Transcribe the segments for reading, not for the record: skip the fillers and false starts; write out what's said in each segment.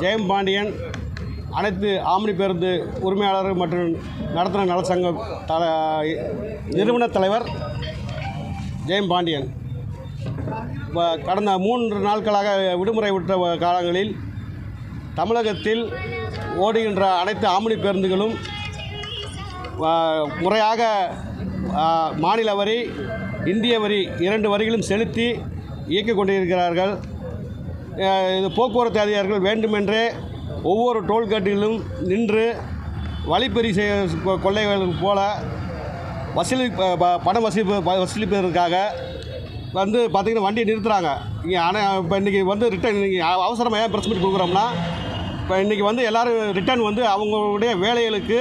ஜெயம் பாண்டியன், அனைத்து ஆம்னி பேருந்து உரிமையாளர்கள் மற்றும் நடத்துனர் நலச்சங்க நிறுவன தலைவர் ஜெயம் பாண்டியன். கடந்த 3 நாட்களாக விடுமுறை விட்ட காலங்களில் தமிழகத்தில் ஓடுகின்ற அனைத்து ஆம்னி பேருந்துகளும் முறையாக மாநில வரி, இந்திய வரி 2 வரிகளும் செலுத்தி இயக்கிக் கொண்டிருக்கிறார்கள். இது போக்குவரத்து அதிகாரிகள் வேண்டுமென்றே ஒவ்வொரு டோல்கேட்டிலும் நின்று வழிப்பறி கொள்ளைகள் போல பணம் வசூலிப்பதற்காக வந்து பார்த்திங்கன்னா வண்டியை நிறுத்துகிறாங்க. ஆனால் இப்போ இன்றைக்கி வந்து ரிட்டன் இன்றைக்கி அவசரமாக ஏன் பிரஸ் மீட் கொடுக்குறோம்னா, இப்போ இன்றைக்கி வந்து எல்லோரும் ரிட்டன் வந்து அவங்களுடைய வேலைகளுக்கு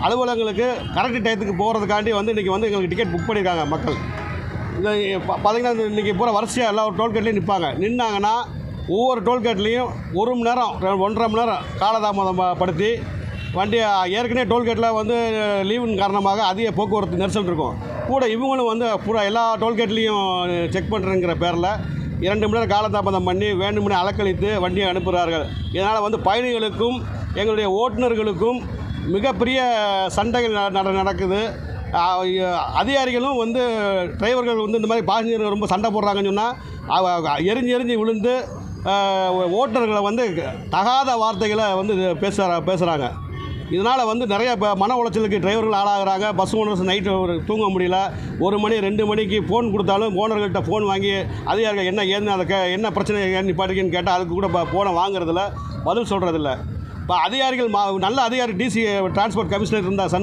அலுவலகங்களுக்கு கரெக்ட் டயத்துக்கு போகிறதுக்காண்டி வந்து இன்றைக்கி வந்து எங்களுக்கு டிக்கெட் புக் பண்ணியிருக்காங்க மக்கள். இந்த பார்த்திங்கன்னா இன்றைக்கி பூரா வரிசையாக எல்லா டோல்கேட்லேயும் நிற்பாங்க. நின்னாங்கன்னா ஒவ்வொரு டோல்கேட்லேயும் 1 மணி நேரம் 1.5 மணி நேரம் காலதாமதம் படுத்தி வண்டியை ஏற்கனவே டோல்கேட்டில் வந்து லீவின் காரணமாக அதிக போக்குவரத்து நெரிசல் இருக்கும். கூட இவங்களும் வந்து பூரா எல்லா டோல்கேட்லேயும் செக் பண்ணுறங்கிற பேரில் 2 மணி நேரம் காலதாமதம் பண்ணி வேண்டுமெனே அலக்களித்து வண்டியை அனுப்புகிறார்கள். இதனால் வந்து பயணிகளுக்கும் எங்களுடைய ஓட்டுநர்களுக்கும் மிகப்பெரிய சண்டைகள் நடக்குது. அதிகாரிகளும் வந்து டிரைவர்கள் வந்து இந்த மாதிரி பாசஞ்சர் ரொம்ப சண்டை போடுறாங்கன்னு சொன்னால் எரிஞ்சு விழுந்து ஓட்டுநர்களை வந்து தகாத வார்த்தைகளை வந்து பேசுகிறாங்க. இதனால் வந்து நிறைய மன உளைச்சலுக்கு டிரைவர்கள் ஆளாகிறாங்க. பஸ் ஓனர்ஸ் நைட்டு தூங்க முடியல. 1 மணி 2 மணிக்கு ஃபோன் கொடுத்தாலும் ஓனர்கள்ட்ட ஃபோன் வாங்கி அதிகாரிகள் என்ன ஏதுன்னு அதை என்ன பிரச்சனை ஏன் நிப்பாட்டிருக்கேன்னு கேட்டால் அதுக்கு கூட ஃபோனை வாங்குறதில்ல, பதில் சொல்கிறதில்ல. இப்போ அதிகாரிகள் நல்ல அதிகாரி டிசி டிரான்ஸ்போர்ட் கமிஷனர் இருந்தால்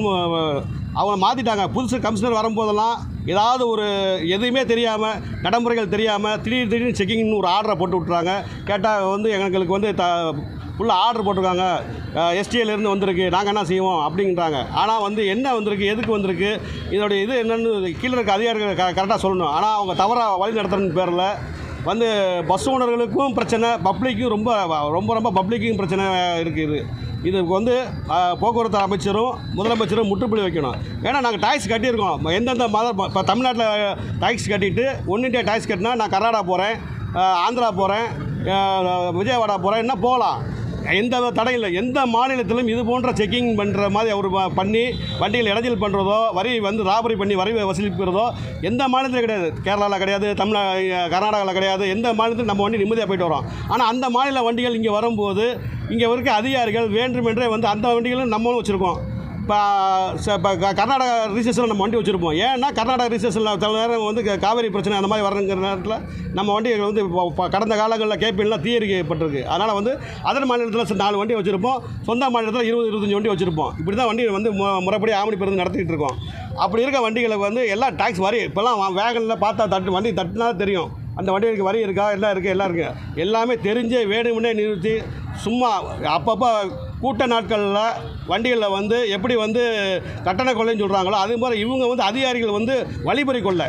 அவங்க மாற்றிட்டாங்க. புதுசு கமிஷனர் வரும்போதெல்லாம் ஏதாவது ஒரு எதுவுமே தெரியாமல், நடைமுறைகள் தெரியாமல் திடீர்னு செக்கிங்னு ஒரு ஆர்டரை போட்டு விட்றாங்க. கேட்டால் வந்து எங்களுக்கு வந்து ஃபுல்லாக ஆர்டர் போட்டிருக்காங்க, எஸ்டிஏலேருந்து வந்திருக்கு, நாங்கள் என்ன செய்வோம் அப்படின்றாங்க. ஆனால் வந்து என்ன வந்திருக்கு, எதுக்கு வந்திருக்கு, இதோடைய இது என்னென்னு கீழே இருக்க அதிகாரிகள் கரெக்டாக சொல்லணும். ஆனால் அவங்க தவறாக வழி நடத்துறன்னு பேரில் வந்து பஸ் ஓனர்களுக்கும் பிரச்சனை, பப்ளிக்கும் ரொம்ப பப்ளிக்கும் பிரச்சனை இருக்குது. இதுக்கு வந்து போக்குவரத்து அமைச்சரும் முதலமைச்சரும் முற்றுப்புள்ளி வைக்கணும். ஏன்னா நாங்கள் டாக்ஸ் கட்டியிருக்கோம். எந்தெந்த இப்போ தமிழ்நாட்டில் டாக்ஸ் கட்டிட்டு 1 இண்டியா டாக்ஸ் கட்டினா நான் கர்நாடகா போகிறேன், ஆந்திரா போகிறேன், விஜயவாடா போகிறேன், என்ன போகலாம், எந்த தடையும் இல்லை. எந்த மாநிலத்திலும் இது போன்ற செக்கிங் பண்ணுற மாதிரி அவர் பண்ணி வண்டிகள் இடைஞ்சல் பண்ணுறதோ, வரி வந்து ராபரி பண்ணி வரி வசூலிக்கிறதோ எந்த மாநிலத்திலும் கிடையாது. கேரளாவில் கிடையாது, கர்நாடகாவில் கிடையாது. எந்த மாநிலத்திலும் நம்ம வண்டி நிம்மதியாக போய்ட்டு வரோம். ஆனால் அந்த மாநில வண்டிகள் இங்கே வரும்போது இங்கே இருக்க அதிகாரிகள் வேண்டுமென்றே வந்து அந்த வண்டிகளும் நம்மளும் வச்சுருக்கோம். இப்போ கர்நாடகா ரிஜிஸ்ட்ரேஷனில் நம்ம வண்டி வச்சுருப்போம். ஏன்னா கர்நாடகா ரிஜிஸ்ட்ரேஷனில் சில நேரம் வந்து காவேரி பிரச்சனை அந்த மாதிரி வரணுங்கிற நேரத்தில் நம்ம வண்டிகள் வந்து கடந்த காலங்களில் கேபின்லாம் தீயரிக்கப்பட்டிருக்கு. அதனால் வந்து அதர் மாநிலத்தில் 4 வண்டி வச்சுருப்போம், சொந்த மாநிலத்தில் 20-25 வண்டி வச்சுருப்போம். இப்படி தான் வண்டி வந்து முறைப்படி ஆம்னி பேருந்து நடத்திக்கிட்டு இருக்கோம். அப்படி இருக்க வண்டிகளுக்கு வந்து எல்லாம் டாக்ஸ் வரி, இப்போல்லாம் வேகனில் பார்த்தா வண்டி தட்டுனா தெரியும் அந்த வண்டிகளுக்கு வரி இருக்கா, எல்லாம் இருக்குது. எல்லாமே தெரிஞ்சே வேணுமுன்னே நிறுத்தி சும்மா அப்பப்போ கூட்ட நாட்களில் வண்டிகளில் வந்து எப்படி வந்து கட்டண கொள்ளைன்னு சொல்கிறாங்களோ அதே மாதிரி இவங்க வந்து அதிகாரிகள் வந்து வழிபறி கொள்ளை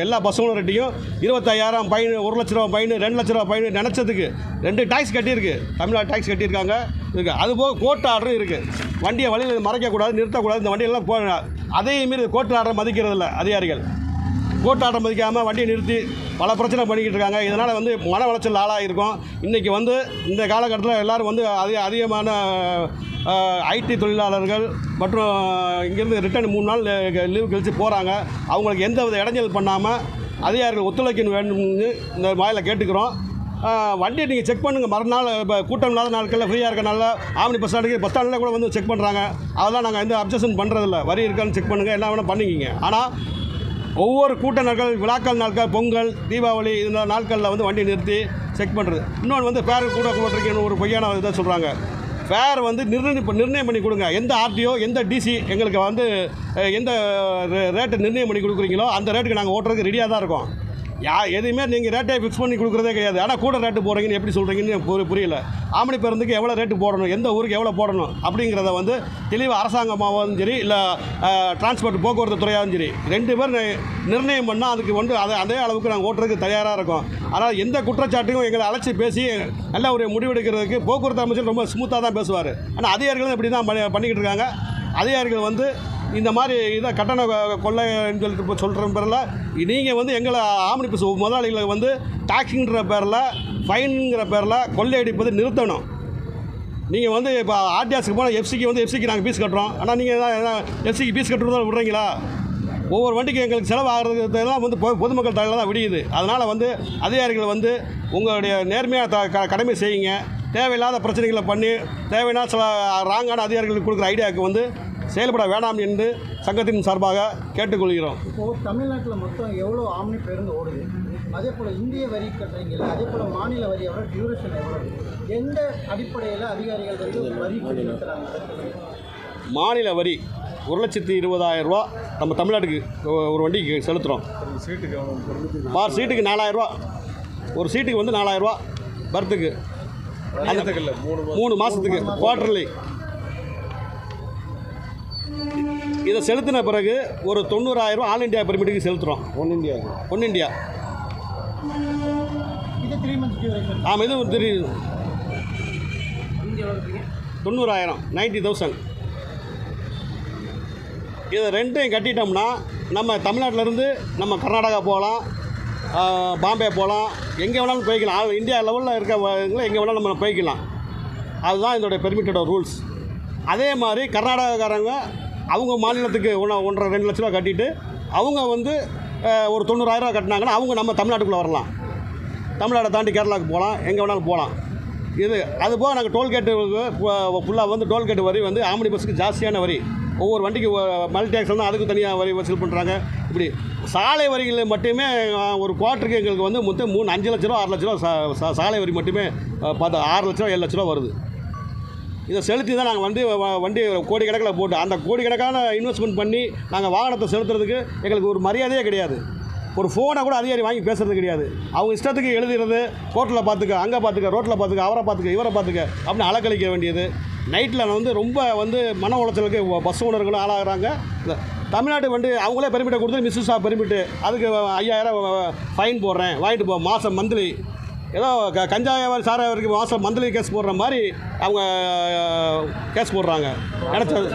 எல்லா பஸ் ஓனர்கிட்டையும் 25,000 ஃபைனு, 1 லட்ச ரூபா ஃபைனு, 2 லட்ச ரூபா ஃபைனு நினச்சதுக்கு 2 டாக்ஸ் கட்டியிருக்கு. தமிழ்நாடு டாக்ஸ் கட்டியிருக்காங்க இருக்குது. அதுபோக கோர்ட் ஆர்டரும் இருக்குது. வண்டியை வழியில் மறைக்கக்கூடாது, நிறுத்தக்கூடாது. இந்த வண்டியெல்லாம் அதையும் மீறி கோர்ட் ஆர்டரை மதிக்கிறதில்ல அதிகாரிகள். கோர்ட் ஆர்டர் மதிக்காமல் வண்டியை நிறுத்தி பல பிரச்சனை பண்ணிக்கிட்டு இருக்காங்க. இதனால் வந்து மன உளைச்சல் ஆளாகிருக்கும். இன்றைக்கி வந்து இந்த காலகட்டத்தில் எல்லோரும் வந்து அதிகமான ஐடி தொழிலாளர்கள் மற்றும் இங்கேருந்து ரிட்டர்ன் 3 நாள் லீவு கழித்து போகிறாங்க. அவங்களுக்கு எந்த வித இடைஞ்சல் பண்ணாமல் அதிகாரிகள் ஒத்துழைக்க வேண்டும்னு இந்த வாயில் கேட்டுக்கிறோம். வண்டியை நீங்கள் செக் பண்ணுங்கள். மறுநாள் இப்போ கூட்டம் இல்லாத நாட்களில் ஃப்ரீயாக இருக்கனால ஆம்னி பஸ் ஸ்டாண்டில் கூட வந்து செக் பண்ணுறாங்க. அதெல்லாம் நாங்கள் எந்த அப்ஜெக்ஷன் பண்ணுறதில்ல. வரி இருக்கான்னு செக் பண்ணுங்கள், என்ன வேணால் பண்ணிக்கிங்க. ஆனால் ஒவ்வொரு கூட்ட நாட்கள், விழாக்கள் நாட்கள், பொங்கல், தீபாவளி இந்த நாட்களில் வந்து வண்டி நிறுத்தி செக் பண்ணுறது. இன்னொன்று வந்து ஃபேர் கூட போட்டிருக்கேன்னு ஒரு பொய்யான இதை சொல்கிறாங்க. ஃபேர் வந்து நிர்ணயம் பண்ணி கொடுங்க. எந்த ஆர்டிஓ, எந்த டிசி எங்களுக்கு வந்து எந்த ரேட்டு நிர்ணயம் பண்ணி கொடுக்குறீங்களோ அந்த ரேட்டுக்கு நாங்கள் ஓட்டுறதுக்கு ரெடியாக தான் இருக்கோம். எதுவுமே நீங்கள் ரேட்டை ஃபிக்ஸ் பண்ணி கொடுக்குறதே கிடையாது. ஆனால் கூட ரேட்டு போடுறீங்கன்னு எப்படி சொல்கிறீங்கன்னு புரியல. ஆம்னி பேருந்துக்கு எவ்வளோ ரேட்டு போடணும், எந்த ஊருக்கு எவ்வளோ போடணும் அப்படிங்கிறத வந்து தெளிவாக அரசாங்கமாகவும் சரி, இல்லை டிரான்ஸ்போர்ட் போக்குவரத்து துறையாகவும் சரி 2 பேர் நிர்ணயம் பண்ணால் அதுக்கு வந்து அதே அளவுக்கு நாங்கள் ஓட்டுறதுக்கு தயாராக இருக்கோம். ஆனால் எந்த குற்றச்சாட்டையும் எங்களை அழைச்சி பேசி நல்ல ஒரு முடிவெடுக்கிறதுக்கு போக்குவரத்து அமைச்சர் ரொம்ப ஸ்மூத்தாக தான் பேசுவார். ஆனால் அதிகாரிகளும் இப்படி தான் பண்ணிக்கிட்டு இருக்காங்க. அதிகாரிகள் வந்து இந்த மாதிரி இதை கட்டண கொள்ளைன்னு சொல்லிட்டு சொல்கிற பேரில் நீங்கள் வந்து எங்களை ஆம்னி பஸ் முதலாளிகளை வந்து டாக்ஸிங்கிற பேரில், ஃபைனுங்கிற பேரில் கொள்ளையடிப்பது நிறுத்தணும். நீங்கள் வந்து இப்போ ஆர்டிஆர்ஸுக்கு போனால் எஃப்சிக்கு வந்து எஃப்சிக்கு நாங்கள் ஃபீஸ் கட்டுறோம். ஆனால் நீங்கள் எஃப்சிக்கு ஃபீஸ் கட்டுறதா விடுறீங்களா? ஒவ்வொரு வண்டிக்கு எங்களுக்கு செலவு ஆகிறதுலாம் வந்து பொதுமக்கள் தலையில் தான் விடியுது. அதனால் வந்து அதிகாரிகள் வந்து உங்களுடைய நேர்மையாக கடமை செய்யுங்க. தேவையில்லாத பிரச்சனைகளை பண்ணி தேவையில்லாத சில ராங்கான அதிகாரிகளுக்கு கொடுக்குற ஐடியாவுக்கு வந்து செயல்பட வேண்டாம் என்று சங்கத்தின் சார்பாக கேட்டுக்கொள்கிறோம். இப்போது தமிழ்நாட்டில் மொத்தம் எவ்வளோ ஆம்னி பேருந்து ஓடுது? அதே போல் இந்திய வரி கட்டுறீங்களா? அதே போல் மாநில வரியோட டியூரேஷன் எவ்வளோ? எந்த அடிப்படையில் அதிகாரிகள் வந்து வரி செலுத்துகிறாங்க? மாநில வரி 1,20,000 ரூபா நம்ம தமிழ்நாட்டுக்கு ஒரு வண்டிக்கு செலுத்துகிறோம். சீட்டுக்கு 4,000 ரூபா. ஒரு சீட்டுக்கு வந்து 4,000 ரூபா பர்த்துக்கு. அந்த 3 மாதத்துக்கு குவார்டர்லி. இதை செலுத்தின பிறகு ஒரு 90,000 ரூபா ஆல் இண்டியா பெர்மிட்டுக்கு செலுத்துகிறோம். One India. ஆமாம், இது 90,000 90,000. இதை ரெண்டையும் கட்டிட்டோம்னா நம்ம தமிழ்நாட்டிலேருந்து நம்ம கர்நாடகா போகலாம், பாம்பே போகலாம், எங்கே வேணாலும் போய்க்கலாம். இந்தியா லெவலில் இருக்கவங்களை எங்கே வேணாலும் நம்ம போய்க்கலாம். அதுதான் இதோடைய பெர்மிட்டோட ரூல்ஸ். அதே மாதிரி கர்நாடகாக்காரங்க அவங்க மாநிலத்துக்கு 1.5-2 லட்ச ரூபா கட்டிட்டு அவங்க வந்து ஒரு 90,000 ரூபா கட்டினாங்கன்னா அவங்க நம்ம தமிழ்நாட்டுக்குள்ளே வரலாம். தமிழ்நாட்டை தாண்டி கேரளாவுக்கு போகலாம், எங்கே வேணாலும் போகலாம். இது அதுபோக நாங்கள் டோல்கேட்டு ஃபுல்லாக வந்து டோல்கேட்டு வரி வந்து ஆம்னி பஸ்ஸுக்கு ஜாஸ்தியான வரி. ஒவ்வொரு வண்டிக்கு மல்டி ஆக்சல்னால் அதுக்கு தனியாக வரி வசூல் பண்ணுறாங்க. இப்படி சாலை வரிகளில் மட்டுமே ஒரு குவார்ட்டருக்கு எங்களுக்கு வந்து மொத்தம் 5 லட்ச ரூபா 6 லட்ச ரூபா சாலை வரி மட்டுமே 6 லட்ச ரூபா 7 லட்ச ரூபா வருது. இதை செலுத்தி தான் நாங்கள் வண்டி கோடிக்கணக்கில் போட்டு அந்த கோடிக்கணக்கான இன்வெஸ்ட்மெண்ட் பண்ணி நாங்கள் வாகனத்தை செலுத்துறதுக்கு எங்களுக்கு ஒரு மரியாதையே கிடையாது. ஒரு ஃபோனை கூட அதிகாரி வாங்கி பேசுறது கிடையாது. அவங்க இஷ்டத்துக்கு எழுதுறது, கோர்ட்டில் பார்த்துக்க, அங்கே பார்த்துக்க, ரோட்டில் பார்த்துக்க, அவரை பார்த்துக்க, இவரை பார்த்துக்க அப்படின்னு அலக்கழிக்க வேண்டியது. நைட்டில் வந்து ரொம்ப வந்து மன உளைச்சலுக்கு பஸ் ஓனர்களும் ஆளாகிறாங்க. இந்த தமிழ்நாட்டு வண்டி அவங்களே பெர்மிட்டை கொடுத்து மிஸ்ஸாக பெர்மிட்டு அதுக்கு 5,000 ஃபைன் போடுறேன் வாங்கிட்டு போ மாதம் மந்த்லி. ஏதோ கஞ்சா வியாபாரி சார வரைக்கும் மாதம் மந்த்லி கேஸ் போடுற மாதிரி அவங்க கேஸ் போடுறாங்க. நினச்சது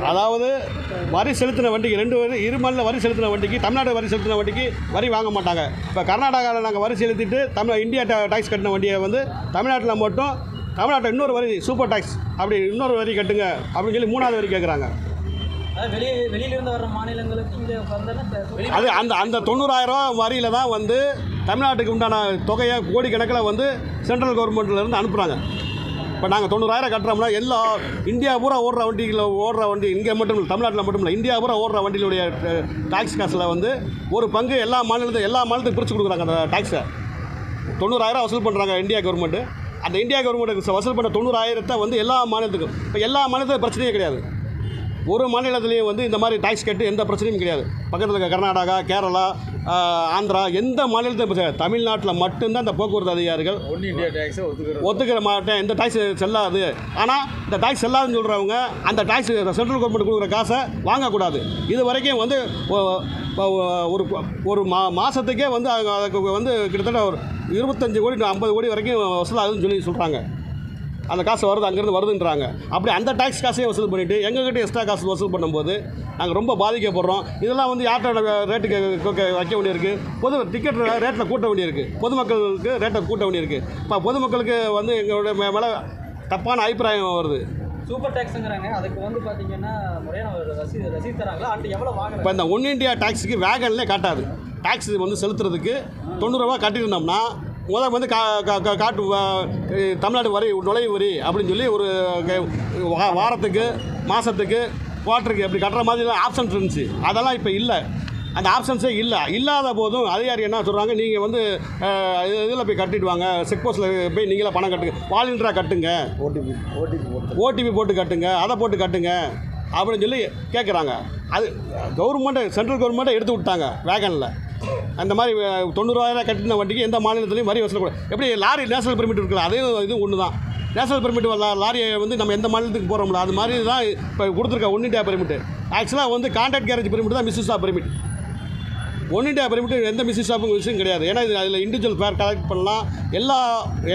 அதாவது வரி செலுத்தின வண்டிக்கு 2 வரி 2 மாநில வரி செலுத்தின வண்டிக்கு தமிழ்நாடு வரி செலுத்தின வண்டிக்கு வரி வாங்க மாட்டாங்க. இப்போ கர்நாடகாவில் நாங்கள் வரி செலுத்திட்டு இந்தியா டாக்ஸ் கட்டின வண்டியை வந்து தமிழ்நாட்டில் மட்டும் தமிழ்நாட்டில் இன்னொரு வரி சூப்பர் டாக்ஸ் அப்படி இன்னொரு வரி கட்டுங்க அப்படின்னு சொல்லி 3வது வரி கேட்குறாங்க. வெளியிலிருந்து வர மாநிலங்களுக்கு அது அந்த 90,000 ரூபா வரியில் தான் வந்து தமிழ்நாட்டுக்கு உண்டான தொகையை கோடிக்கணக்கில் வந்து சென்ட்ரல் கவர்மெண்ட்லேருந்து அனுப்புகிறாங்க. இப்போ நாங்கள் 90,000 கட்டுறோம்னா எல்லா இந்தியா பூரா ஓடுற வண்டி இங்கே மட்டும் இல்லை, தமிழ்நாட்டில் மட்டும் இல்லை, இந்தியா பூரா ஓடுற வண்டியிலுடைய டாக்ஸ் காசில் வந்து ஒரு பங்கு எல்லா மாநிலத்துக்கும் பிரித்து கொடுக்குறாங்க. அந்த டாக்ஸை 90,000 வசூல் பண்ணுறாங்க இந்தியா கவர்மெண்ட்டு. அந்த இந்தியா கவர்மெண்ட்டுக்கு வசூல் பண்ண 90,000 வந்து எல்லா மாநிலத்துக்கும். இப்போ எல்லா மாநிலத்துக்கும் பிரச்சனையே கிடையாது. ஒரு மாநிலத்துலேயும் வந்து இந்த மாதிரி டாக்ஸ் கட்டு எந்த பிரச்சனையும் கிடையாது. பக்கத்தில் இருக்க கர்நாடகா, கேரளா, ஆந்திரா எந்த மாநிலத்தையும் தமிழ்நாட்டில் மட்டும்தான் இந்த போக்குவரத்து அதிகாரிகள் ஒத்துக்கிற மாட்டேன், இந்த டாக்ஸ் செல்லாது. ஆனால் இந்த டாக்ஸ் செல்லாதுன்னு சொல்கிறவங்க அந்த டாக்ஸ் சென்ட்ரல் கவர்மெண்ட் கொடுக்குற காசை வாங்கக்கூடாது. இது வரைக்கும் வந்து ஒரு மாதத்துக்கே வந்து அதுக்கு வந்து கிட்டத்தட்ட ஒரு 25 கோடி 50 கோடி வரைக்கும் வசூலாகுதுன்னு சொல்லி சொல்கிறாங்க. அந்த காசு வருது, அங்கேருந்து வருதுன்றாங்க. அப்படி அந்த டாக்ஸ் காசையே வசூல் பண்ணிவிட்டு எங்ககிட்ட எக்ஸ்ட்ரா காசு வசூல் பண்ணும்போது நாங்கள் ரொம்ப பாதிக்கப்படுறோம். இதெல்லாம் வந்து யார்கிட்ட ரேட்டுக்கு வைக்க வேண்டியிருக்கு, டிக்கெட் ரேட்டில் கூட்ட வேண்டியிருக்கு, பொதுமக்களுக்கு ரேட்டை கூட்ட வேண்டியிருக்கு. இப்போ பொதுமக்களுக்கு வந்து எங்களுடைய மேலே தப்பான அபிப்பிராயம் வருது. சூப்பர் டாக்ஸுங்கிறாங்க, அதுக்கு வந்து பார்த்தீங்கன்னா முறையான ரசீது தராங்களா? அது எவ்வளோ வாங்க? இப்போ இந்த ஒன் இண்டியா டாக்ஸுக்கு வேகன்லேயே காட்டாது. டாக்ஸ் வந்து செலுத்துறதுக்கு 90 ரூபா கட்டியிருந்தோம்னா முதல் வந்து காட்டு தமிழ்நாடு வரி நுழைவு வரி அப்படின்னு சொல்லி ஒரு வாரத்துக்கு மாதத்துக்கு குவார்ட்டருக்கு எப்படி கட்டுற மாதிரி ஆப்ஷன்ஸ் இருந்துச்சு. அதெல்லாம் இப்போ இல்லை. அந்த ஆப்ஷன்ஸே இல்லாத போதும் அதிகாரி என்ன சொல்கிறாங்க, நீங்கள் வந்து இதில் போய் கட்டிட்டு வாங்க, செக் போஸ்ட்டில் போய் நீங்களே பணம் கட்டுங்க, வாலண்டியராக கட்டுங்க, ஓடிபி போட்டு கட்டுங்க, அதை போட்டு கட்டுங்க அப்படின்னு சொல்லி கேட்குறாங்க. அது சென்ட்ரல் கவர்மெண்ட்டை எடுத்து விட்டாங்க வேகனில். அந்த மாதிரி 90,000 கட்டின வண்டிக்கு எந்த மாநிலத்திலையும் வரி வசூலக்கூடாது. எப்படி லாரி நேஷனல் பெர்மிட் இருக்குல்ல, அதே இதுவும் ஒன்று தான். நேஷனல் பெர்மிட் லாரியை வந்து நம்ம எந்த மாநிலத்துக்கு போகிறோம்ல அது மாதிரி தான் இப்போ கொடுத்துருக்க ஒன் இண்டியா பெர்மிட்டு. ஆக்சுவலாக வந்து கான்ட்ராக்ட் கேரேஜ் பெர்மிட் தான் misuse of permit. One India permit எந்த மிஸ்ஸஸ் ஆஃப் விஷயம் கிடையாது. ஏன்னா இது அதில் இண்டிவிஜுவல் ஃபேர் கலெக்ட் பண்ணலாம்,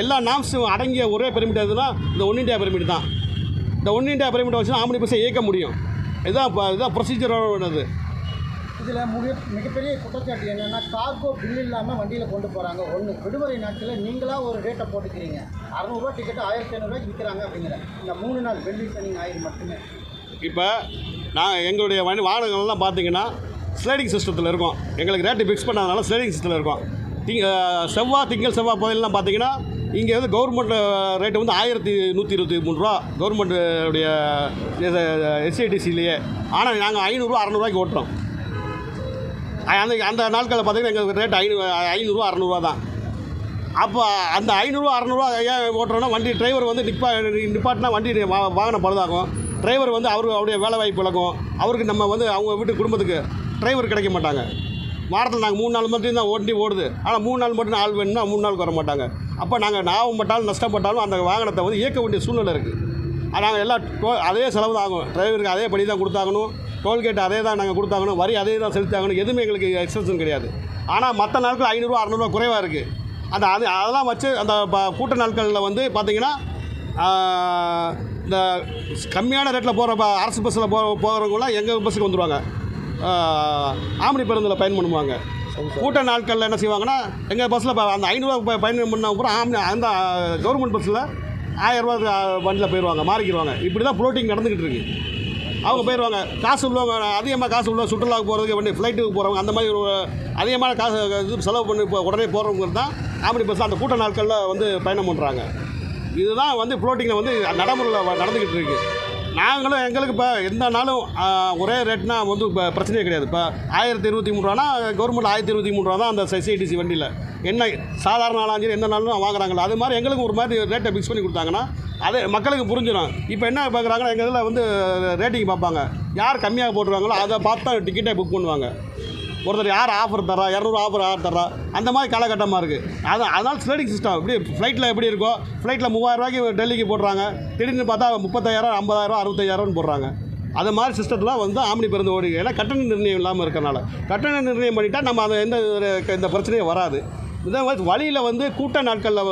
எல்லா நாம்ஸும் அடங்கிய ஒரே பெர்மிட் எதுனா இந்த ஒன் இண்டியா பெர்மிட் தான். இந்த ஒன் இண்டியா பெர்மிட் வச்சு ஆம்னி பஸ்ஸை இயக்க முடியும். இதுதான் ப்ரொசீஜரோடது. இதில் மிகப்பெரிய குற்றச்சாட்டு என்னென்னா கார்கோ பில் இல்லாமல் வண்டியில் கொண்டு போகிறாங்க. ஒன்று, விடுமுறை நாட்களில் நீங்களாக ஒரு ரேட்டை போட்டுக்கிறீங்க. 600 டிக்கெட்டு 1500 விற்கிறாங்க அப்படிங்கிற இந்த 3 நாள் வெள்ளி சனி ஞாயிறு மட்டுமே. இப்போ நான் எங்களுடைய வாகனங்கள்லாம் பார்த்தீங்கன்னா ஸ்லைடிங் சிஸ்டத்தில் இருக்கும். எங்களுக்கு ரேட்டு ஃபிக்ஸ் பண்ணாதனால ஸ்லைடிங் சிஸ்டத்தில் இருக்கும். திங்கள் செவ்வாய் புயல்லாம் பார்த்தீங்கன்னா இங்கே வந்து கவர்மெண்ட் ரேட்டு வந்து 1123 ரூபா கவர்மெண்ட்டுடைய எஸ்ஐடிசிலேயே. ஆனால் நாங்கள் 500 600 ஓட்டுறோம். அந்த நாட்களில் பார்த்தீங்கன்னா எங்களுக்கு ரேட் 500 600 தான். அப்போ அந்த 500 600 ஏன் ஓட்டுறோன்னா வண்டி டிரைவர் வந்து நிப்பாட்டினா வண்டி வாகனம் பழுதாகும். டிரைவர் வந்து அவருடைய வேலை வாய்ப்பு இழக்கும். அவருக்கு நம்ம வந்து அவங்க வீட்டு குடும்பத்துக்கு டிரைவர் கிடைக்க மாட்டாங்க. வாரத்தில் நாங்கள் 3 நாள் மட்டும் தான் வண்டி ஓடுது. ஆனால் 3 நாள் மட்டும் ஆள் வேணும்னா 3 நாளுக்கு வர மாட்டாங்க. அப்போ நாங்கள் லாபப்பட்டாலும் நஷ்டப்பட்டாலும் அந்த வாகனத்தை வந்து இயக்க வேண்டிய சூழ்நிலை இருக்குது. நாங்கள் எல்லாம் அதே செலவு தான் ஆகும். டிரைவருக்கு அதே படி தான் கொடுத்தாகணும். டோல்கேட் அதே தான் நாங்கள் கொடுத்தாகணும். வரி அதே தான் செலுத்தாகணும். எதுவுமே எங்களுக்கு எக்ஸ்டென்ஷன் கிடையாது. ஆனால் மற்ற நாட்கள் 500 600 குறைவாக இருக்குது. அதெல்லாம் வச்சு அந்த கூட்ட நாட்களில் வந்து பார்த்திங்கன்னா இந்த கம்மியான ரேட்டில் போகிற அரசு பஸ்ஸில் போகிறவங்களாம் எங்கள் பஸ்ஸுக்கு வந்துடுவாங்க. ஆம்னி பேருந்தில் பயன் பண்ணுவாங்க. கூட்ட நாட்களில் என்ன செய்வாங்கன்னா எங்கள் பஸ்ஸில் அந்த 500 பயணம் பண்ண அப்புறம் அந்த கவர்மெண்ட் பஸ்ஸில் 1000 ரூபா வண்டியில் போயிடுவாங்க, மாறிக்கிடுவாங்க. இப்படி தான் ஃப்ளோட்டிங் நடந்துக்கிட்டு இருக்குது. அவங்க போயிடுவாங்க. காசு உள்ளவங்க அதிகமாக காசு உள்ள சுற்றுலாவுக்கு போகிறதுக்கு வண்டி ஃப்ளைட்டுக்கு போகிறவங்க அந்த மாதிரி ஒரு அதிகமான காசு இது செலவு பண்ணி உடனே போகிறவங்க தான் ஆம்னி பஸ் அந்த கூட்ட நாட்களில் வந்து பயணம் பண்ணுறாங்க. இதுதான் வந்து ஃப்ளோட்டிங்கில் வந்து நடைமுறையில் நடந்துக்கிட்டு இருக்குது. நாங்களும் எங்களுக்கு இப்போ எந்த நாளும் ஒரே ரேட்னா வந்து இப்போ பிரச்சனையே கிடையாது. இப்போ 1023 ரூபானா கவர்மெண்ட் 1023 ரூபா தான் அந்த எஸ்ஐடிசி வண்டியில். என்ன சாதாரண நாளாக எந்த நாளும் வாங்குறாங்களோ அது மாதிரி எங்களுக்கு ஒரு மாதிரி ரேட்டை ஃபிக்ஸ் பண்ணி கொடுத்தாங்கன்னா அது மக்களுக்கு புரிஞ்சிடும். இப்போ என்ன பார்க்குறாங்கன்னா எங்கள் இதில் வந்து ரேட்டிங் பார்ப்பாங்க. யார் கம்மியாக போட்டுருவாங்களோ அதை பார்த்து தான் டிக்கெட்டே புக் பண்ணுவாங்க. ஒருத்தர் யார் ஆஃபர் தரா 200 ஆஃபர் யார் தரா அந்த மாதிரி காலகட்டமாக இருக்குது. அதனால் ஸ்லைடிங் சிஸ்டம் இப்படி ஃப்ளைட்டில் எப்படி இருக்கோ ஃப்ளைட்டில் 3000 ரூபாய்க்கு டெல்லிக்கு போடுறாங்க. திடீர்னு பார்த்தா 35000 50000 65000 போடுறாங்க. அது மாதிரி சிஸ்டத்தில் வந்து ஆம்னி பேருந்து ஓடி. ஏன்னா கட்டண நிர்ணயம் இல்லாமல் இருக்கனால கட்டண நிர்ணயம் பண்ணிட்டால் நம்ம அதை இந்த பிரச்சனையும் வராது. இதே மாதிரி வழியில் வந்து கூட்ட நாட்களில்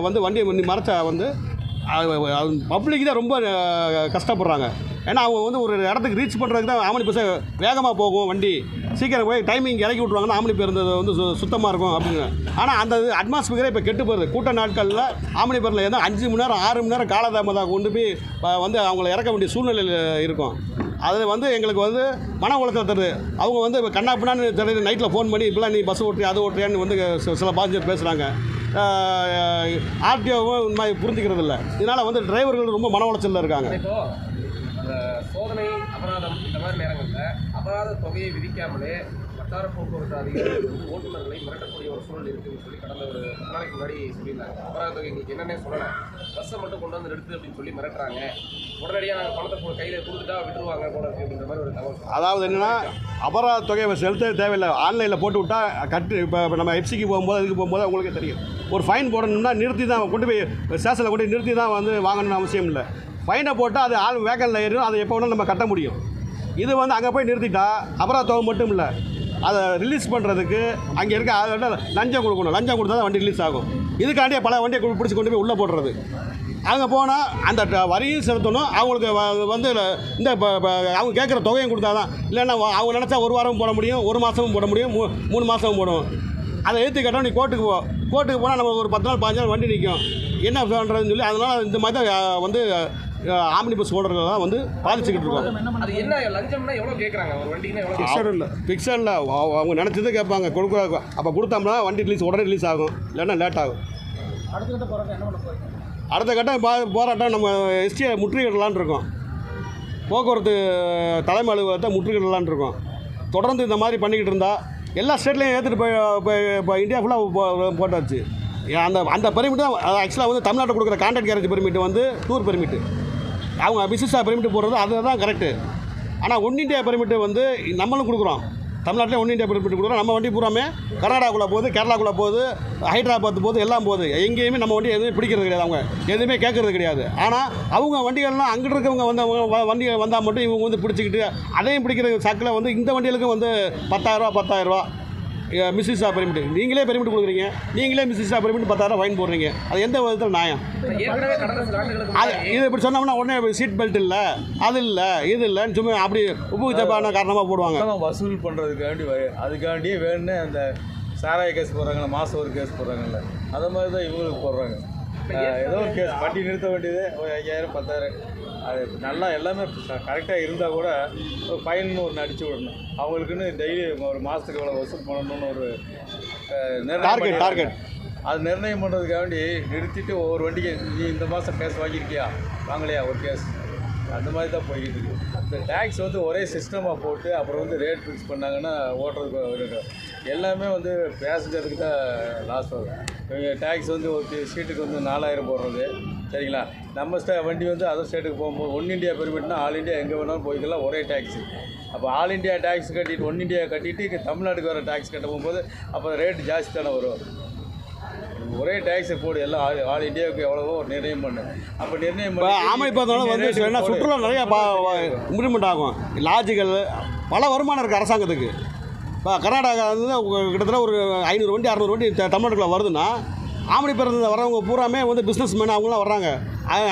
வந்து வண்டியை மறைச்சா வந்து பப்ளிக் தான் ரொம்ப கஷ்டப்படுறாங்க. ஏன்னா அவங்க வந்து ஒரு இடத்துக்கு ரீச் பண்ணுறதுக்கு தான் ஆம்னி பஸ்ஸை வேகமாக போகும். வண்டி சீக்கிரம் போய் டைமிங் இறக்கி விட்ருவாங்கன்னா ஆம்னி பேருந்து வந்து சுத்தமாக இருக்கும் அப்படின்னு. ஆனால் அந்த அட்மாஸ்பியரே இப்போ கெட்டு போகுது. கூட்ட நாட்களில் ஆம்னி பேருந்தில் ஏதோ 5 மணி நேரம் 6 மணி நேரம் காலதாமதாக கொண்டு போய் வந்து அவங்கள இறக்க வேண்டிய சூழ்நிலையில் இருக்கும். அதில் வந்து எங்களுக்கு வந்து மன உளைச்சல் தருது. அவங்க வந்து கண்ணா பின்னான்னு தெரியுது. நைட்டில் ஃபோன் பண்ணி இப்போலாம் நீ பஸ் ஓட்டுறியா அது ஓட்டுறியான்னு வந்து சில பாசஞ்சர் பேசுகிறாங்க. ஆர்டிஓவும் இந்த மாதிரி புரிஞ்சுக்கிறது இல்லை. இதனால் வந்து டிரைவர்கள் ரொம்ப மன உளைச்சலில் இருக்காங்க. அந்த சோதனை அபராதம் இந்த மாதிரி நேரங்களில் அபராத தொகையை விதிக்காமலே வட்டார போக்குவரத்து அதிகாரிகள் ஓட்டுநர்களை மிரட்டக்கூடிய ஒரு சூழல் இருக்குதுன்னு சொல்லி கடந்த ஒரு 10 நாளைக்கு முன்னாடி சொல்லியிருந்தாங்க. அபராத தொகை இன்றைக்கி என்னென்ன சொல்லலை, பஸ்ஸை மட்டும் கொண்டு வந்து நிறுத்து அப்படின்னு சொல்லி மிரட்டுறாங்க. உடனடியாக நாங்கள் பணத்தை கையில் கொடுத்துட்டா விட்டுருவாங்க போல இருக்குது அப்படின்ற மாதிரி ஒரு தகவல். அதாவது என்னென்னா அபராத தொகையை செலுத்த தேவையில்லை. ஆன்லைனில் போட்டு விட்டால் இப்போ நம்ம எஃப்சிக்கு போகும்போது இதுக்கு போகும்போது அவங்களுக்கே தெரியும். ஒரு ஃபைன் போடணும்னா நிறுத்தி தான் கொண்டு போய் ஸ்டேஷனில் கொண்டு நிறுத்தி தான் வந்து வாங்கணும்னு அவசியம் இல்லை. ஃபைனை போட்டால் அது ஆள் வேக்கனில் ஏறும். அதை எப்போ வேணாலும் நம்ம கட்ட முடியும். இது வந்து அங்கே போய் நிறுத்திட்டா அபராத தொகை மட்டும் இல்லை, அதை ரிலீஸ் பண்ணுறதுக்கு அங்கே இருக்க அதை லஞ்சம் கொடுக்கணும். லஞ்சம் கொடுத்தா தான் வண்டி ரிலீஸ் ஆகும். இதுக்காண்டியே பல வண்டியை பிடிச்சி கொண்டு போய் உள்ளே போடுறது. அங்கே போனால் அந்த வரியும் செலுத்தணும். அவங்களுக்கு வந்து இந்த அவங்க கேட்குற தொகையும் கொடுத்தா தான். இல்லைன்னா அவங்க நினச்சா 1 வாரமும் போட முடியும், 1 மாதமும் போட முடியும், 3 மாதமும் போடும். அதை எழுத்து கேட்டால் நீ கோர்ட்டுக்கு போனால் நம்ம ஒரு 10 நாள் 15 நாள் வண்டி நிற்கும். என்ன பண்ணுறதுன்னு சொல்லி அதனால் இந்த மாதிரி தான் வந்து ஆம்னி பஸ் ஓடுறதுல தான் வந்து பாதிச்சுக்கிட்டு இருக்கோம். அது என்ன லஞ்சம்னா எவ்வளோ கேட்குறாங்க ஒரு வண்டிக்குன்னா எவ்வளோ? ஃபிக்ஸட் இல்லை. அவங்க நினச்சது கேட்பாங்க, கொடுக்குறாங்க. அப்போ கொடுத்தோம்னா வண்டி உடனே ரிலீஸ் ஆகும், இல்லைன்னா லேட் ஆகும். அடுத்த கட்டம் போராட்டம் நம்ம எஸ்டியை முற்றுகையிடலான்னு இருக்கோம். போக்குவரத்து தலைமை அலுவலகத்தை முற்றுகையிடலான்னு இருக்கோம். தொடர்ந்து இந்த மாதிரி பண்ணிக்கிட்டு இருந்தால் எல்லா ஸ்டேட்லேயும் ஏற்றுட்டு இப்போ இந்தியா ஃபுல்லாக போட்டாச்சு. அந்த பெர்மிட் தான் ஆக்சுவலாக வந்து தமிழ்நாட்டில் கொடுக்குற கான்ட்ராக்ட் கேரேஜ் பெர்மிட் வந்து டூர் பெர்மிட்டு. அவங்க பிசினஸாக பெர்மிட் போடுறது அதுதான் கரெக்டு. ஆனால் ஒன் இண்டியா பெர்மிட்டு வந்து நம்மளும் கொடுக்குறோம். தமிழ்நாட்டில் ஒன் இண்டியா பெர்மிட் கொடுக்குறோம். நம்ம வண்டி பூராமே கர்நாடகாக்குள்ளே போகுது, கேரளாக்குள்ளே போகுது, ஹைதராபாத் போகுது, எல்லாம் போகுது. எங்கேயுமே நம்ம வண்டி எதுவுமே பிடிக்கிறது கிடையாது. அவங்க எதுவுமே கேட்குறது கிடையாது. ஆனால் அவங்க வண்டிகள்லாம் அங்கிட்டு இருக்கவங்க வந்து வண்டிகள் வந்தால் மட்டும் இவங்க வந்து பிடிச்சிக்கிட்டு அதையும் பிடிக்கிற சாக்கில் வந்து இந்த வண்டிகளுக்கும் வந்து 10,000 ரூபா மிஸ்ஸிஸாக பெர்மிட், நீங்களே பெர்மிட் கொடுக்குறீங்க, நீங்களே மிஸ்ஸிஸாக பெர்மிட் 10,000 ஃபைன் போடுறீங்க. அது எந்த விதத்தில் நியாயம்? ஏற்கனவே கடந்த சில ஆண்டுகளுக்கு அது இது இப்படி சொன்னோம்னா உடனே சீட் பெல்ட் இல்லை, அது இல்லை, இது இல்லைன்னு சும்மா அப்படி உப்பு தப்பான காரணமாக போடுவாங்க. வசூல் பண்ணுறதுக்காண்டி அதுக்காண்டியே வேணுன்னு அந்த சாராய கேஸ் போடுறாங்கல்ல, மாதம் ஒரு கேஸ் போடுறாங்கல்ல, அதை மாதிரி தான் இவங்களுக்கு போடுறாங்க. ஏதோ ஒரு கேஸ் வண்டி நிறுத்த வேண்டியது ஒரு 5,000 10,000, அது நல்லா எல்லாமே கரெக்டாக இருந்தால் கூட ஒரு ஃபைன்னு ஒன்று அடிச்சு விடணும். அவங்களுக்குன்னு டெய்லி ஒரு மாதத்துக்கு எவ்வளோ வசூல் பண்ணணும்னு ஒரு டார்கெட் அது நிர்ணயம் பண்ணுறதுக்காண்டி நிறுத்திட்டு ஒவ்வொரு வண்டிக்கு நீ இந்த மாதம் கேஸ் வாங்கியிருக்கியா வாங்கலையா ஒரு கேஸ், அந்த மாதிரி தான் போய்கிட்டு இருக்குது. இந்த டேக்ஸ் வந்து ஒரே சிஸ்டமாக போட்டு அப்புறம் வந்து ரேட் ஃபிக்ஸ் பண்ணாங்கன்னா ஓட்டுறதுக்கு எல்லாமே வந்து பேசஞ்சருக்கு தான் லாஸ் ஆகும். இவங்க டேக்ஸ் வந்து ஒரு சீட்டுக்கு வந்து 4,000 போடுறது, சரிங்களா? நம்ம வண்டி வந்து அதர் ஸ்டேட்டுக்கு போகும்போது ஒன் இண்டியா பெர்மிட்னா ஆல் இண்டியா எங்கே வேணாலும் போய்க்கலாம், ஒரே டேக்ஸு. அப்போ ஆல் இண்டியா டேக்ஸ் கட்டிட்டு ஒன் இண்டியா கட்டிட்டு இங்கே தமிழ்நாட்டுக்கு வர டேக்ஸ் கட்ட போகும்போது அப்போ ரேட்டு ஜாஸ்தி தானே வரும். ஒரே டேக்ஸை போடு, எல்லாம் ஆல் இண்டியாவுக்கு எவ்வளவோ ஒரு நிர்ணயம் பண்ணு. அப்போ நிர்ணயம் பண்ணி ஆமை பார்த்தோம்னா வந்து என்ன சுற்றுலா நிறையா இம்ப்ரூவ்மெண்ட் ஆகும். லாட்ஜுகள் பல வருமானம் இருக்குது அரசாங்கத்துக்கு. இப்போ கர்நாடகா வந்து கிட்டத்தட்ட ஒரு 500 வண்டி 600 வண்டி தமிழ்நாட்டுக்குள்ளே வருதுன்னா, ஆமணி பிறந்த வரவங்க பூராமே வந்து பிஸ்னஸ் மேன் அவங்களாம் வர்றாங்க.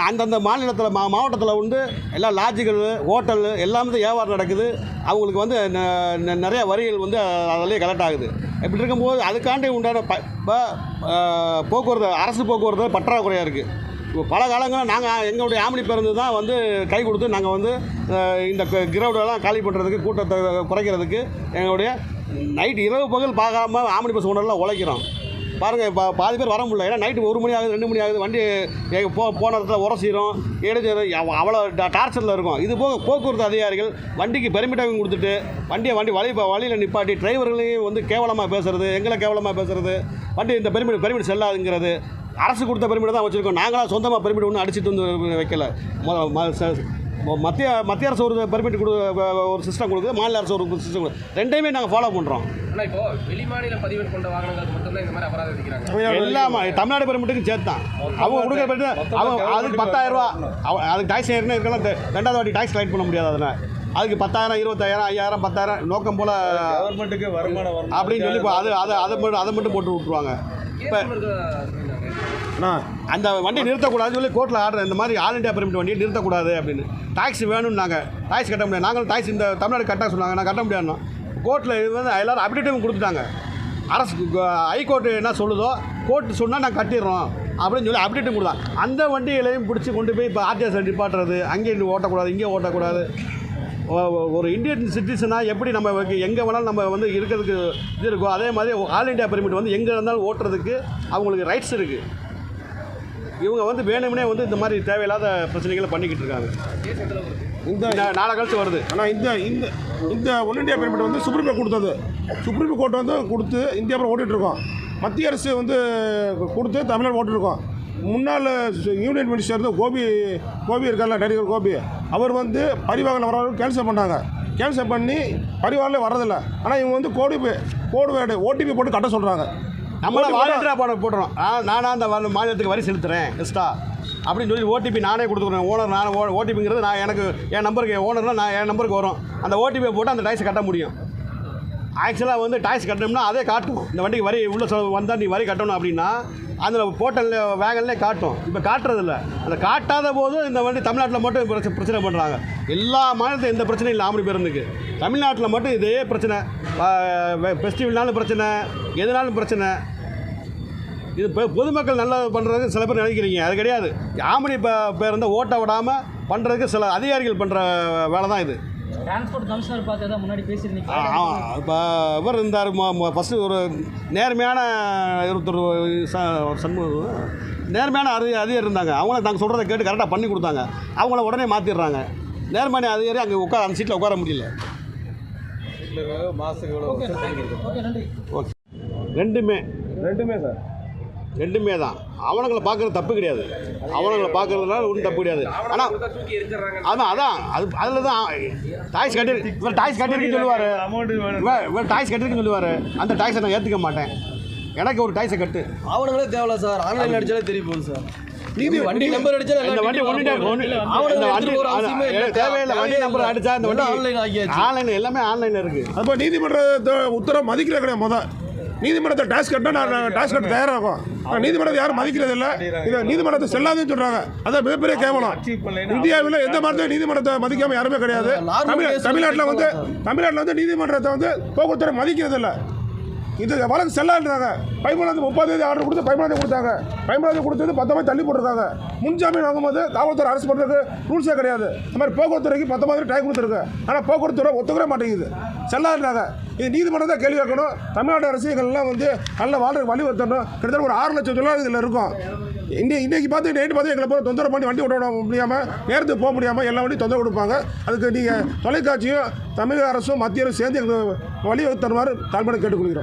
அந்தந்த மாநிலத்தில் மாவட்டத்தில் வந்து எல்லா லாட்ஜுகள் ஹோட்டல் எல்லாமே வியாபாரம் நடக்குது. அவங்களுக்கு வந்து நிறையா வரிகள் வந்து அதிலே கலெக்ட் ஆகுது. இப்படி இருக்கும்போது அதுக்காண்டி உண்டான போக்குவரத்து அரசு போக்குவரத்து பற்றாக்குறையாக இருக்குது. இப்போ பல காலங்களில் நாங்கள் எங்களுடைய ஆமணி பேருந்து தான் வந்து கை கொடுத்து நாங்கள் வந்து இந்த கிரவுடெல்லாம் காலி பண்ணுறதுக்கு, கூட்டத்தை குறைக்கிறதுக்கு எங்களுடைய நைட்டு இரவு பகல் பார்க்காம ஆமணி பஸ் ஓனர்லாம் உழைக்கிறோம். பாருங்கள், இப்போ பாதி பேர் வர முடியல. ஏன்னா நைட்டு 1 மணி ஆகுது 2 மணி ஆகுது, வண்டி போன இடத்துல உரசிடும், அவ்வளோ டார்ச்சரில் இருக்கும். இது போக போக்குவரத்து அதிகாரிகள் வண்டிக்கு பெர்மிட்டாகவும் கொடுத்துட்டு வழியில் நிப்பாட்டி டிரைவர்களையும் வந்து கேவலமாக பேசுகிறது, எங்களை கேவலமாக பேசுகிறது, வண்டி இந்த பெர்மிட் செல்லாதுங்கிறது. அரசு கொடுத்த பெர்மிட் தான் வச்சுருக்கோம், நாங்களாம் சொந்தமாக பெர்மிட் ஒன்று அடிச்சுட்டு வந்து வைக்கல. மத்திய அரசு ஒரு பெர்மிட் ஒரு சிஸ்டம் கொடுக்குது, மாநில அரசு ஒரு சிஸ்டம் கொடுக்குது. ரெண்டையுமே நாங்கள் ஃபாலோ பண்ணுறோம். ஆனால் இப்போ வெளிமாநில பதிவேடு கொண்ட வாகனங்களுக்கு மட்டும்தான் இந்த மாதிரி அபராதம் விதிக்கிறாங்க. எல்லாமே தமிழ்நாடு பெர்மிட்டுக்கும் சேர்த்து தான் அவங்க கொடுக்குற பெர்மிட். அவங்க அதுக்கு 10,000 ரூபா, அதுக்கு டாக்ஸ் ஏறினே இருக்கலாம். 2வது வாட்டி டாக்ஸ் கலெக்ட் பண்ண முடியாது. அதனால் அதுக்கு 10,000 20,000 5,000 10,000 நோக்கம் போல் கவர்மெண்ட்டுக்கு வருமானம் அப்படின்னு சொல்லி இப்போ அதை மட்டும் போட்டு விட்ருவாங்க. இப்போ அந்த வண்டி நிறுத்தக்கூடாதுன்னு சொல்லி கோர்ட்டில் ஆர்டர், இந்த மாதிரி ஆல் இண்டியா பெர்மிட் வண்டியை நிறுத்தக்கூடாது அப்படின்னு. டாக்ஸ் வேணும்னு நாங்கள் டாக்ஸ் கட்ட முடியாது, நாங்களும் டாக்ஸ் இந்த தமிழ்நாடு கட்ட சொன்னாங்க, நான் கட்ட முடியாதுன்னா கோர்ட்டில் வந்து எல்லோரும் அப்டேட்டும் கொடுத்துட்டாங்க. அரசு ஹைகோர்ட்டு என்ன சொல்லுதோ கோர்ட்டு சொன்னால் நாங்கள் கட்டிடுறோம் அப்படின்னு சொல்லி அப்டேட்டும் கொடுத்தாங்க. அந்த வண்டிகளையும் பிடிச்சி கொண்டு போய் இப்போ ஆர்டிஎஸ் நிப்பாட்டுறது, அங்கேயும் ஓட்டக்கூடாது இங்கே ஓட்டக்கூடாது. ஒரு இந்தியன் சிட்டிசனாக எப்படி நம்ம எங்கே வேணாலும் நம்ம வந்து இருக்கிறதுக்கு இது இருக்கோ, அதே மாதிரி ஆல் இண்டியா பெர்மிட் வந்து எங்கே இருந்தாலும் ஓட்டுறதுக்கு அவங்களுக்கு ரைட்ஸ் இருக்குது. இவங்க வந்து வேணும்னே வந்து இந்த மாதிரி தேவையில்லாத பிரச்சனைகளை பண்ணிக்கிட்டு இருக்காங்க. இந்த நாளை கழிச்சு வருது. ஆனால் இந்த ஒன் இண்டியா பெர்மிட் வந்து சுப்ரீம் கோர்ட் கொடுத்தது. சுப்ரீம் கோர்ட் வந்து கொடுத்து இந்தியா அப்புறம் ஓட்டிகிட்ருக்கோம். மத்திய அரசு வந்து கொடுத்து தமிழ்நாடு ஓட்டிருக்கோம். முன்னாள் யூனியன் மினிஸ்டர் கோபி இருக்கார்ல, நடிகர் கோபி, அவர் வந்து பரிவாகன வரவர்கள் கேன்சல் பண்ணாங்க. கேன்சல் பண்ணி பரிவாகனே வர்றதில்ல. ஆனால் இவங்க வந்து கோடு வேர்டு ஓடிபி போட்டு கட்ட சொல்கிறாங்க. நம்மளாம் வாலண்டியராக போடுறோம். நானாக அந்த மாநிலத்துக்கு வரி செலுத்துகிறேன் எக்ஸ்ட்ரா அப்படின்னு சொல்லி ஓடிபி நானே கொடுத்துக்குறேன். ஓனர் நான் ஓடிபிங்கிறது நான் எனக்கு என் நம்பருக்கு ஓனர்னால் நான் என் நம்பருக்கு வரும். அந்த ஓடிபியை போட்டு அந்த டாக்ஸை கட்ட முடியும். ஆக்சுவலாக வந்து டாக்ஸ் கட்டணும்னா அதே காட்டும். இந்த வண்டிக்கு வரி உள்ளே வந்தால் நீ வரி கட்டணும் அப்படின்னா அதில் போர்ட்டலில் வேகன்லே காட்டும். இப்போ காட்டுறதில்ல. அந்த காட்டாத போது இந்த வண்டி தமிழ்நாட்டில் மட்டும் பிரச்சனை பண்ணுறாங்க. எல்லா மாநிலத்தையும் எந்த பிரச்சனையும் இல்லை ஆமணி பேருந்துக்கு. தமிழ்நாட்டில் மட்டும் இதே பிரச்சனை. ஃபெஸ்டிவல்னாலும் பிரச்சனை, எதுனாலும் பிரச்சனை. இது பொதுமக்கள் நல்லா பண்ணுறதுக்கு சில பேர் நினைக்கிறீங்க, அது கிடையாது. ஆமணி பேருந்தை ஓட்ட விடாமல் பண்ணுறதுக்கு சில அதிகாரிகள் பண்ணுற வேலை தான் இது. டிரான்ஸ்போர்ட் கமிஷனர் பார்த்து தான் முன்னாடி பேசியிருந்தீங்க. இப்போ இவர் இருந்தார் ஃபஸ்ட்டு ஒரு நேர்மையான நேர்மையான அதிகாரி இருந்தாங்க. அவங்கள நாங்கள் சொல்கிறத கேட்டு கரெக்டாக பண்ணி கொடுத்தாங்க. அவங்கள உடனே மாற்றிடுறாங்க. நேர்மையான அதிகாரி அங்கே அந்த சீட்டில் உட்கார முடியல. ஓகே, ரெண்டுமே தான். அவனுங்களை பார்க்குறது தப்பு கிடையாது. அவனுங்களை பார்க்குறதுனால ஒன்றும் தப்பு கிடையாது. ஆனால் அதான் அதில் தான் டாக்ஸ் கட்டிருக்குன்னு சொல்லுவார். இவர் டாக்ஸ் கட்டிருக்குன்னு சொல்லுவார். அந்த டாக்ஸை நான் ஏற்றுக்க மாட்டேன். எனக்கு ஒரு டாக்ஸை கட்டு. அவனுங்களே தேவையில்ல சார். ஆன்லைன் அடிச்சாலே தெரிய போகுது சார். வண்டி நம்பர் அடிச்சா இந்த வண்டி தேவையில்லை. வண்டி நம்பர் அடிச்சா இந்த வண்டி ஆன்லைன் எல்லாமே ஆன்லைனில் இருக்குது. அப்போ நீதிமன்ற உத்தரவு மதிக்கல கிடையாது. நீதிமன்றத்தை டாக்ஸ் கட்டினா நான் டாக்ஸ் கட்ட தயாராகும். ஆனால் நீதிமன்றத்தை யாரும் மதிக்கிறது இல்லை. இதை நீதிமன்றத்தை செல்லாதுன்னு சொல்கிறாங்க. அதான் மிகப்பெரிய கேவலம். இந்தியாவில் எந்த மரத்தையும் நீதிமன்றத்தை மதிக்காமல் யாருமே கிடையாது. தமிழ்நாட்டில் வந்து நீதிமன்றத்தை வந்து போக்குவரத்துறை மதிக்கிறது இல்லை. இது வழக்கு செல்லாதுன்றாங்க. 13 30 ஆர்டர் கொடுத்து 15 கொடுத்தாங்க. 15 கொடுத்தது 19 தள்ளி போட்டிருக்காங்க. முன்ஜாமீன் வாங்கும்போது காவல்துறை அரசு பண்ணுறதுக்கு ரூல்ஸே கிடையாது. இந்த மாதிரி போக்குவரத்துறைக்கு 19 டைம் கொடுத்துருக்கு. ஆனால் போக்குவரத்துறை ஒத்துக்கவே மாட்டேங்குது, செல்லாதுன்றாங்க. இது நீதிமன்றத்தை கேள்வி கேட்கணும். தமிழ்நாடு அரசியல்கள்லாம் வந்து நல்ல வாழ்றதுக்கு வழிவகுத்தணும். கிட்டத்தட்ட ஒரு 6 லட்சம் தொழிலாளர்கள் இதில் இருக்கும். இன்றைக்கி பார்த்து நைட்டு பார்த்து எங்களை போய் தொந்தரவு பண்ணி வண்டி ஓட முடியாமல், நேரத்துக்கு போக முடியாமல் எல்லா வண்டியும் தொந்தரவு கொடுப்பாங்க. அதுக்கு நீங்கள் தொலைக்காட்சியும் தமிழக அரசும் மத்திய அரசும் சேர்ந்து எங்களுக்கு வழிவகுத்தருமாறு தாழ்மையை கேட்டுக்கொள்கிறோம்.